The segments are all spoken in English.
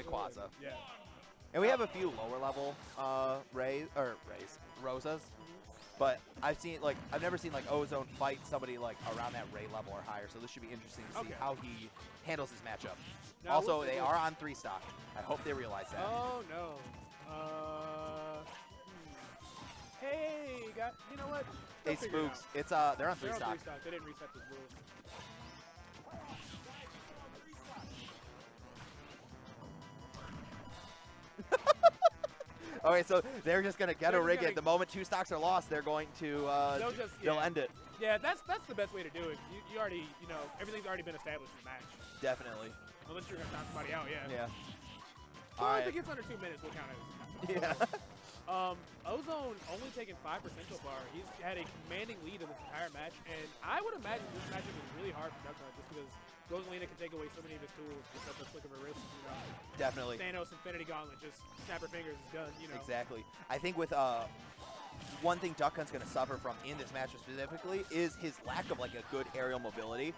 Rayquaza. Yeah. And we have a few lower level Rosas. But I've never seen like Ozone fight somebody like around that Ray level or higher, so this should be interesting to see how he handles his matchup. Now, also, they are on 3 stock. I hope they realize that. Oh no. Hey, you know what? Hey Spooks, it's they're on 3 stock. They didn't reset this move. Okay, so they're just gonna ghetto rig it. The moment 2 stocks are lost, they're going to they'll end it. Yeah, that's the best way to do it. You already, everything's already been established in the match. Definitely. Unless you're gonna knock somebody out, yeah. Yeah. So if it gets under 2 minutes, we'll count it. Yeah. Ozone only taking 5% so far. He's had a commanding lead in this entire match, and I would imagine this matchup is really hard for Duck Hunt just because Rosalina can take away so many of his tools just at the flick of her wrist. Definitely. Thanos Infinity Gauntlet, just snap her fingers, is done. Exactly. I think with one thing Duck Hunt's going to suffer from in this matchup specifically is his lack of like a good aerial mobility.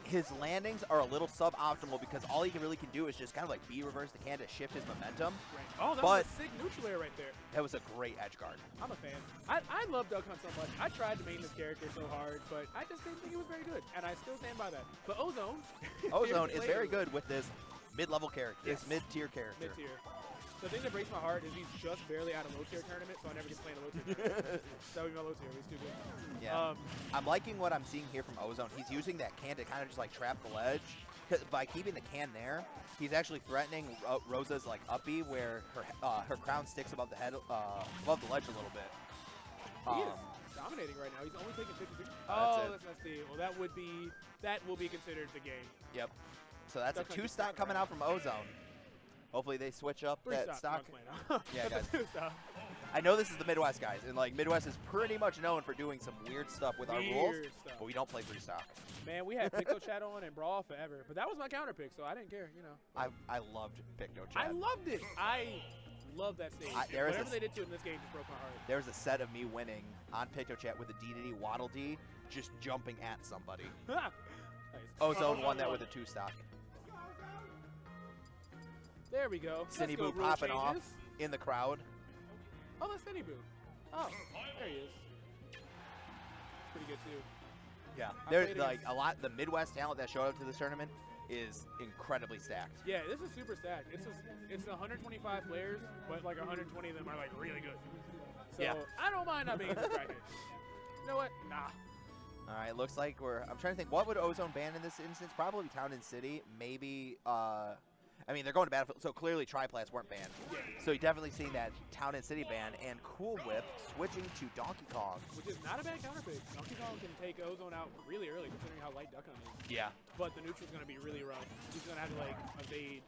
His landings are a little suboptimal because all he really can do is just kind of like B-reverse the can to shift his momentum. Right. Oh, that was a sick neutral air right there. That was a great edge guard. I'm a fan. I love Duck Hunt so much. I tried to main this character so hard, but I just didn't think it was very good, and I still stand by that. But Ozone. Ozone is very good with this mid-level character, this mid-tier character. Mid-tier. The thing that breaks my heart is he's just barely out of low-tier tournament, so I never get to play in a low-tier tournament. That would be my low-tier. He's too good. Yeah. I'm liking what I'm seeing here from Ozone. He's using that can to kind of just like trap the ledge. By keeping the can there, he's actually threatening Rosa's like up B where her crown sticks above the head, above the ledge a little bit. He is dominating right now. He's only taking 50. That's not steal. Well, that will be considered the game. Yep. So that's a 2 stock coming out from Ozone. Hopefully they switch up that stock. Yeah, guys. I know this is the Midwest, guys, and like Midwest is pretty much known for doing some weird stuff with our rules, but we don't play 3 stock. Man, we had Picto Chat on and Brawl forever, but that was my counter pick, so I didn't care, I loved Picto Chat. I loved it. I love that stage. Whatever they did to it in this game just broke my heart. There was a set of me winning on Picto Chat with a DDD Waddle D, just jumping at somebody. Nice. Ozone won that with a 2 stock. There we go. Sinnyboo popping off in the crowd. Oh, that's Sinnyboo. Oh, there he is. Pretty good too. Yeah, there's like a lot. The Midwest talent that showed up to this tournament is incredibly stacked. Yeah, this is super stacked. It's 125 players, but like 120 of them are like really good. So yeah. I don't mind not being in this bracket. You know what? Nah. All right, looks like I'm trying to think. What would Ozone ban in this instance? Probably Town and City. Maybe. I mean, they're going to Battlefield, so clearly Triplats weren't banned. Yeah. So you definitely seen that Town and City ban, and Cool Whip switching to Donkey Kong. Which is not a bad counterpick. Donkey Kong can take Ozone out really early, considering how light Duck Hunt is. Yeah. But the neutral's going to be really rough. He's going to have to, like, evade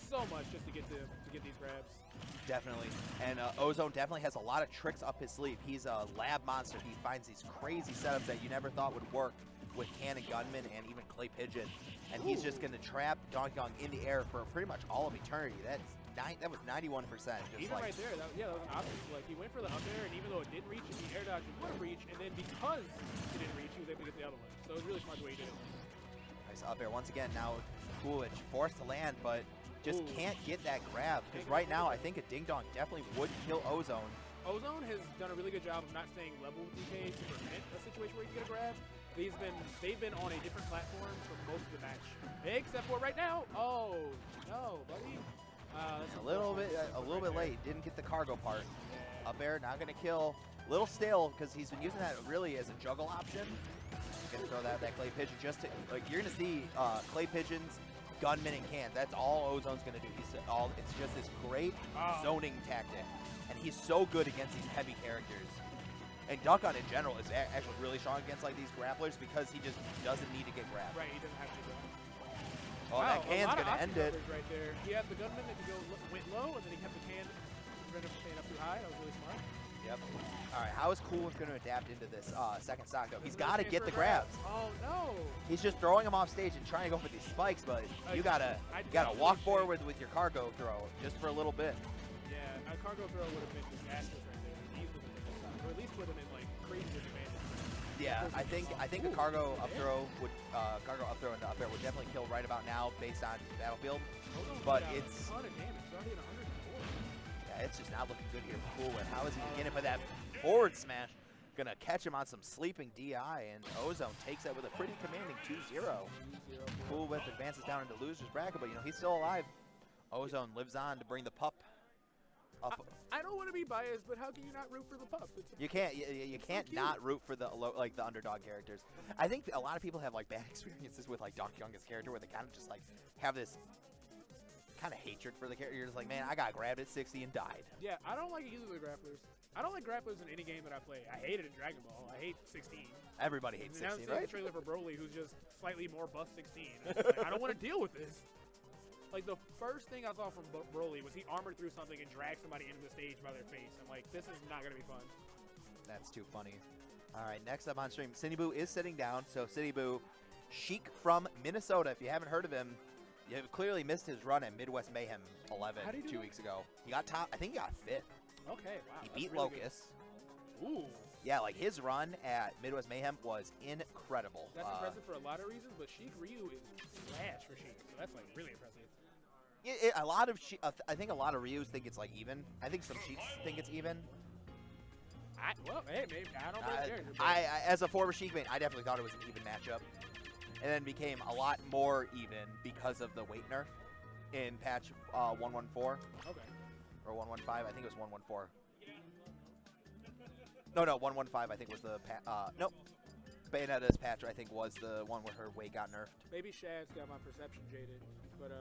so much just to get these grabs. Definitely. And Ozone definitely has a lot of tricks up his sleeve. He's a lab monster. He finds these crazy setups that you never thought would work with Cannon Gunman and even Clay Pigeon. And he's just going to trap Donkey Kong in the air for pretty much all of eternity. That was 91%. Even right there, that was an option. Like, he went for the up air, and even though it didn't reach, the air dodge would have reached, and then because it didn't reach, he was able to get the other one. So it was really smart the way he did it. Nice up air once again. Now Coolidge forced to land, but just can't get that grab. Because right now, I think a Ding Dong definitely would kill Ozone. Ozone has done a really good job of not staying level with DK to prevent a situation where you get a grab. They've been on a different platform for most of the match, except for right now. Oh no, buddy! That's a little bit late. Didn't get the cargo part. Up air, not gonna kill. Little stale because he's been using that really as a juggle option. Gonna throw that Clay Pigeon just to like you're gonna see Clay Pigeons, Gunman, and cans. That's all Ozone's gonna do. It's just this great zoning tactic, and he's so good against these heavy characters. And Duck Hunt in general is actually really strong against like these grapplers because he just doesn't need to get grabbed. Right, he doesn't have to go. Oh, that can's gonna end it. Right there. He had the gunman that could went low, and then he kept the can prevented from staying up too high. That was really smart. Yep. All right, how is Cool going to adapt into this second stock though? He's got to get the grabs. Oh no! He's just throwing him off stage and trying to go for these spikes, but you gotta walk forward with your cargo throw just for a little bit. Yeah, a cargo throw would have been disastrous right there. Or at least put him in like crazy disadvantage. Yeah, I think a cargo up throw would into up air would definitely kill right about now based on Battlefield. But it's a ton of damage. It's already at 104. yeah, it's just not looking good here for Cool Whip. How is he gonna get it? But that forward smash gonna catch him on some sleeping DI, and Ozone takes that with a pretty commanding 2-0. Cool Whip advances down into loser's bracket, but you know he's still alive. Ozone lives on to bring the pup. I don't want to be biased, but how can you not root for the pup? You can't. You can't so not root for the underdog characters. I think a lot of people have like bad experiences with like Donkey Kong's character, where they kind of just like have this kind of hatred for the character. You're just like, man, I got grabbed at 60 and died. Yeah, I don't like either of the grapplers. I don't like grapplers in any game that I play. I hate it in Dragon Ball. I hate 16. Everybody hates 16, right? The trailer for Broly, who's just slightly more buff 16. Like, I don't want to deal with this. Like, the first thing I saw from Broly was he armored through something and dragged somebody into the stage by their face. I'm like, this is not going to be fun. That's too funny. All right, next up on stream, Sinnyboo is sitting down. So Sinnyboo, Sheik from Minnesota. If you haven't heard of him, you have clearly missed his run at Midwest Mayhem 11 2 weeks ago. He got top. I think he got 5th. Okay, wow. He beat really Locust. Good. Ooh. Yeah, like his run at Midwest Mayhem was incredible. That's impressive for a lot of reasons, but Sheik Ryu is trash for Sheik, so that's like really impressive. I think a lot of Ryus think it's like even. I think some Sheiks think it's even. Well, hey, maybe I don't know. I as a former Sheik main, I definitely thought it was an even matchup, and then became a lot more even because of the weight nerf in patch 114. Okay. Or 115. I think it was 114. No, 115. I think was the nope. Bayonetta's patch, I think, was the one where her weight got nerfed. Maybe Shad's got my perception jaded, but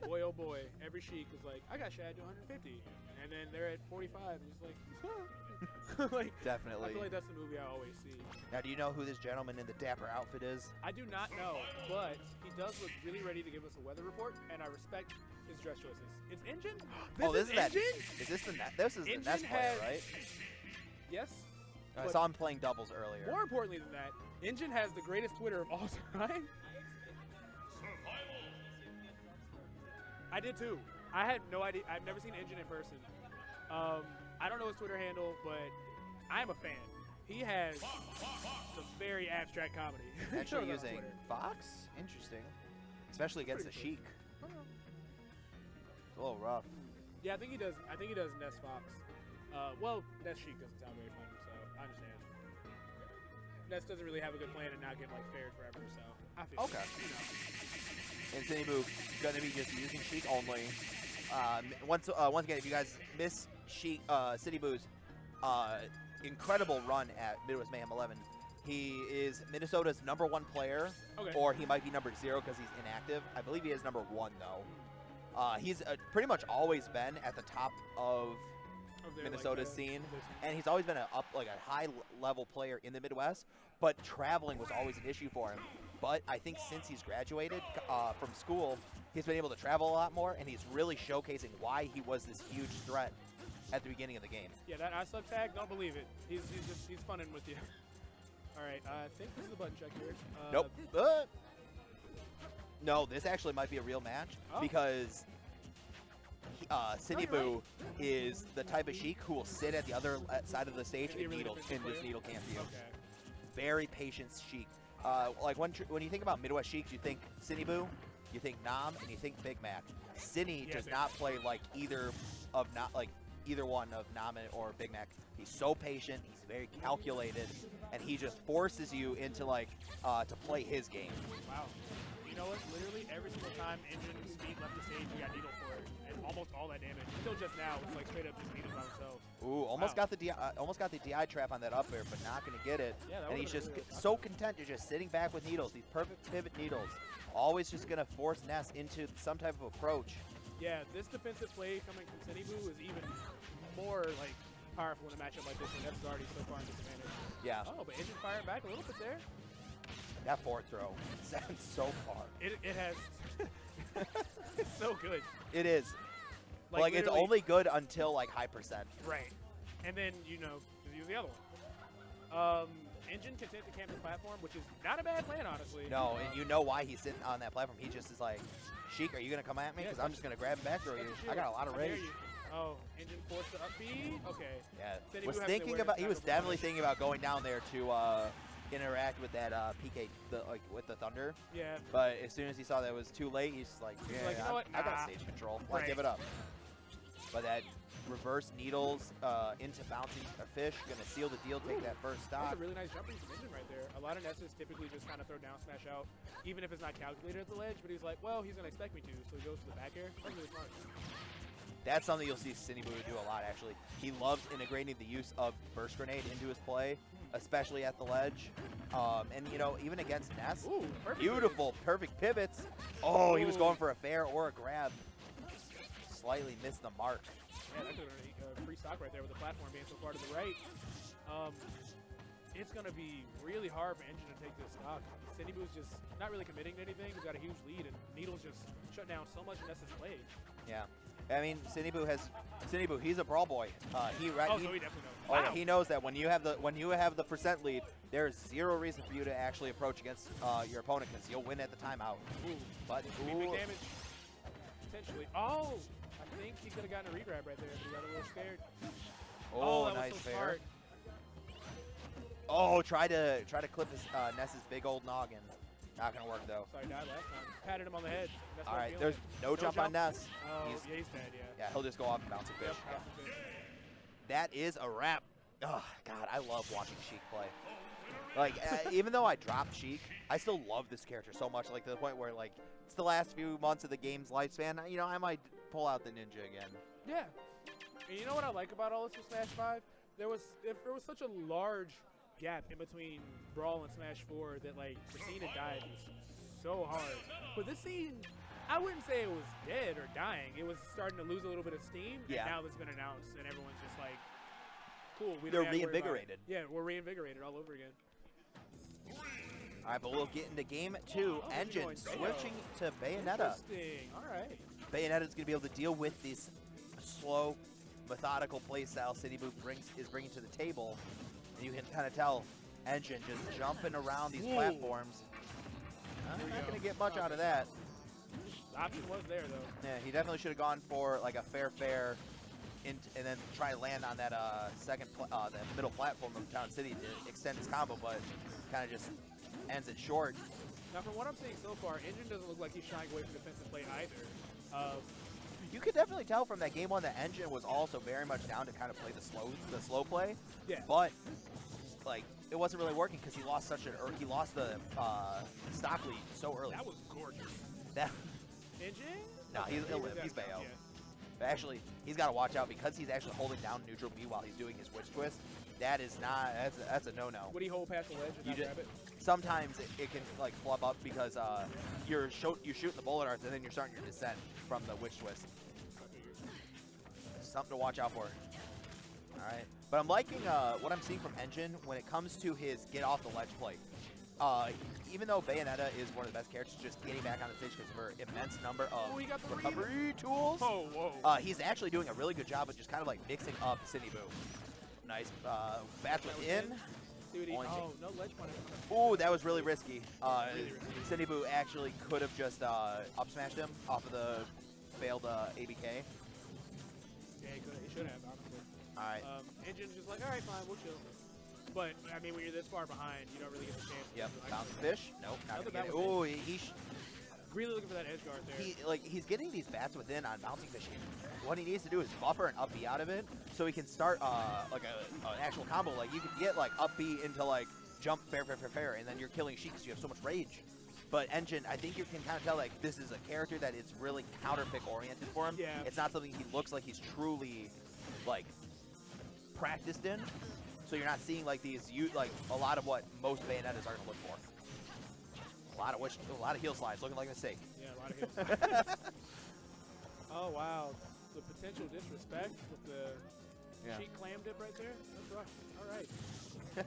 boy, oh boy, every Sheik was like, I got Shad to 150, and then they're at 45, and just like, like, definitely. I feel like that's the movie I always see. Now, do you know who this gentleman in the dapper outfit is? I do not know, but he does look really ready to give us a weather report, and I respect his dress choices. It's Engine? This is Engine? Is this the This is the Nest player, right? Yes. I saw him playing doubles earlier. More importantly than that, Engine has the greatest Twitter of all time. I did too. I had no idea. I've never seen Engine in person. I don't know his Twitter handle, but I'm a fan. He has some very abstract comedy. Actually using Fox? Interesting. Especially against the Sheik. It's a little rough. Yeah, I think he does Nest Fox. Well, Nest Sheik doesn't sound very fun, so I understand. Nest doesn't really have a good plan and not get like fared forever, so I feel okay. You know. And Sinnyboo gonna be just using Sheik only. Once again, if you guys miss Sinnyboo's incredible run at Midwest Mayhem 11, he is Minnesota's #1 player, or he might be number 0 because he's inactive. I believe he is #1 though. He's pretty much always been at the top of Minnesota's scene, and he's always been a high-level player in the Midwest, but traveling was always an issue for him. But I think since he's graduated from school, he's been able to travel a lot more, and he's really showcasing why he was this huge threat at the beginning of the game. Yeah, that I sub tag, don't believe it. He's funning with you. All right, I think this is a button check here. Nope. No, this actually might be a real match because Sinnyboo is the type of Sheik who will sit at the other side of the stage and just needle camp you. Okay. Very patient Sheik. Like when you think about Midwest Sheiks, you think Sinnyboo, you think Nam, and you think Big Mac. Sinny does not play like either one of Nam or Big Mac. He's so patient. He's very calculated, and he just forces you into to play his game. Wow. You know what? Literally every single time Engine speed left the stage, he got needle for it, and almost all that damage. Until just now, it's like straight up just needles by himself. Ooh, almost got the DI trap on that up air, but not gonna get it. Yeah, and he's just so content to just sitting back with needles. These perfect pivot needles, always just gonna force Ness into some type of approach. Yeah, this defensive play coming from Sinnyboo is even more like powerful in a matchup like this one. Ness is already so far in disadvantage. Yeah. Oh, but Engine firing back a little bit there. That forward throw sends so far. It has. It's so good. It is. Like it's only good until high percent. Right. And then just use the other one. Engine can take the campus platform, which is not a bad plan, honestly. No, and you know why he's sitting on that platform. He just is like, Sheik, are you gonna come at me? Because I'm just gonna grab and back throw you. I got a lot of rage. Oh, Engine forced to up B. Okay. Yeah. He was definitely thinking about going down there to interact with that PK, with the Thunder. Yeah. But as soon as he saw that it was too late, he's like, yeah, like, you know what? I got Nah. stage control. Why Right. give it up? But that reverse needles into bouncing a fish, gonna seal the deal, take that first That's stock. a really nice jumping from Engine right there. A lot of Nesses typically just kind of throw down smash out, even if it's not calculated at the ledge, but he's like, well, he's going to expect me to, so he goes for the back air. That's really smart. That's something you'll see Sinnyboo do a lot, actually. He loves integrating the use of burst grenade into his play, especially at the ledge. And, you know, even against Ness, Ooh, perfect. beautiful, perfect pivots. Oh, he was going for a fair or a grab. Just slightly missed the mark. Yeah, that could have been a free stock right there with the platform being so far to the right. It's going to be really hard for Engine to take this stock. Sinnyboo's just not really committing to anything. He's got a huge lead, and Needles just shut down so much of Ness's play. Yeah. I mean, Sinnyboo, he's a brawl boy. So he definitely knows. Oh, yeah, he knows that when you have the percent lead, there's zero reason for you to actually approach against your opponent because you'll win at the timeout. Ooh. But Big damage. Potentially. Oh, I think he could have gotten a regrab right there, but he got a little scared. oh, that nice was so fair. smart. Oh, try to clip his Ness's big old noggin. Not gonna work though. Sorry, died last time. Patted him on the head. That's All what I'm right, feeling. there's no jump on Ness. Oh, He's- yeah, he's dead, yeah. Yeah, he'll just go off and bouncing fish. Yep, Yeah. bouncing fish. That is a wrap. Oh, God, I love watching Sheik play. Like, even though I dropped Sheik, I still love this character so much, like, to the point where, like, it's the last few months of the game's lifespan. You know, I might pull out the ninja again. Yeah. And you know what I like about all this with Smash 5? There was such a large gap in between Brawl and Smash 4 that, like, the scene had died was so hard. But this scene, I wouldn't say it was dead or dying. It was starting to lose a little bit of steam. Yeah. And now it's been announced, and everyone's just like, cool. We They're don't have to worry about it. reinvigorated. Yeah, we're reinvigorated all over again. All right, but we'll get into game 2. Oh, Engine going Bayo. switching to Bayonetta. Interesting. All right. Bayonetta's going to be able to deal with this slow, methodical playstyle Sinnyboo is bringing to the table. And you can kind of tell Engine just jumping around these Ooh. platforms. I'm Here we not go. going to get much out of that. The option was there, though. Yeah, he definitely should have gone for like a fair, and then try to land on that that middle platform of Town City to extend his combo, but kind of just ends it short. Now, from what I'm seeing so far, Engine doesn't look like he's shying away from defensive play either. You could definitely tell from that game 1 that Engine was also very much down to kind of play the slow play. Yeah. But like it wasn't really working because he lost he lost the stock lead so early. That was gorgeous. That Engine? No, he's back. Bayo. Yeah. But actually, he's got to watch out because he's actually holding down neutral B while he's doing his witch twist. That is not. That's a no-no. Would he hold past the ledge and not grab it? Sometimes it can like flub up because you're shooting the bullet arts and then you're starting your descent from the witch twist. Something to watch out for. All right, but I'm liking what I'm seeing from Engine when it comes to his get off the ledge play. Even though Bayonetta is one of the best characters, just getting back on the stage because of her immense number of he got the recovery tools. Oh, whoa. He's actually doing a really good job of just kind of like mixing up Sinnyboo. Nice bats within. See what he, Only oh, no ledge punish. Ooh, that was really risky. Really risky. Sinnyboo actually could have just up smashed him off of the failed ABK. Yeah, he should have, honestly. All right. Engine's just like, all right, fine, we'll chill. But, I mean, when you're this far behind, you don't really get the chance. Yep. To Bouncing fish. Nope. Not Another gonna get it. bat Ooh, within. Really looking for that edge guard there. he's getting these bats within on bouncing fish. What he needs to do is buffer an up B out of it, so he can start like an actual combo. Like you could get like up B into like jump fair, and then you're killing Sheik because you have so much rage. But Engine, I think you can kind of tell like this is a character that is really counter pick oriented for him. Yeah. It's not something he looks like he's truly like practiced in. So you're not seeing like like a lot of what most Bayonettas are gonna look for. A lot of heel slides, looking like a mistake. Yeah, a lot of heals. Oh, wow. The potential disrespect with the cheek clam dip right there. That's rough. All right.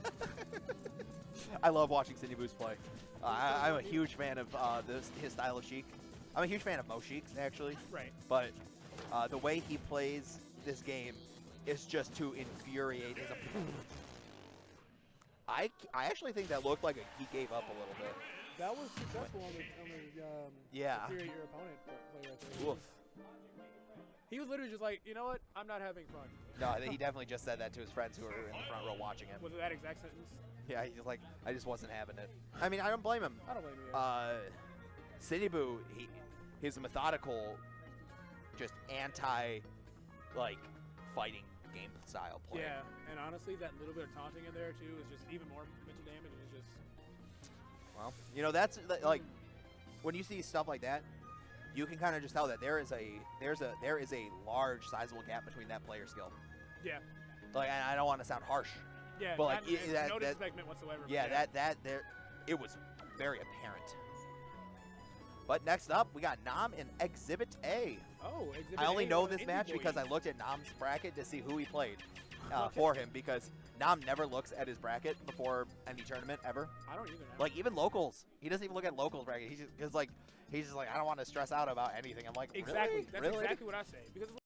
I love watching Sinnyboo's play. I'm a huge fan of his style of Sheik. I'm a huge fan of most Sheiks, actually. Right. But the way he plays this game is just to infuriate his opponent. I actually think that looked like he gave up a little bit. That was successful on the Yeah. infuriate your opponent play right there. Oof. He was literally just like, you know what? I'm not having fun. No, he definitely just said that to his friends who were in the front row watching him. Was it that exact sentence? Yeah, he's like, I just wasn't having it. I mean, I don't blame him. I don't blame you. Sinnyboo, he's a methodical, just anti, like, fighting game style player. Yeah, and honestly, that little bit of taunting in there too is just even more mental damage. It's just. Well, you know, that's like when you see stuff like that, you can kind of just tell that there is a large, sizable gap between that player skill. Yeah. Like, I don't want to sound harsh. Yeah. But like, no disrespect meant whatsoever. Yeah, that there, it was very apparent. But next up, we got Nam in Exhibit A. Oh, Exhibit I only A, know this Indie match Boy. because I looked at Nam's bracket to see who he played Okay. for him, because Nam never looks at his bracket before any tournament ever. I don't either. Now. Like, even locals, he doesn't even look at locals bracket. He's just like I don't want to stress out about anything. I'm like, exactly. really? That's Really? exactly what I say because.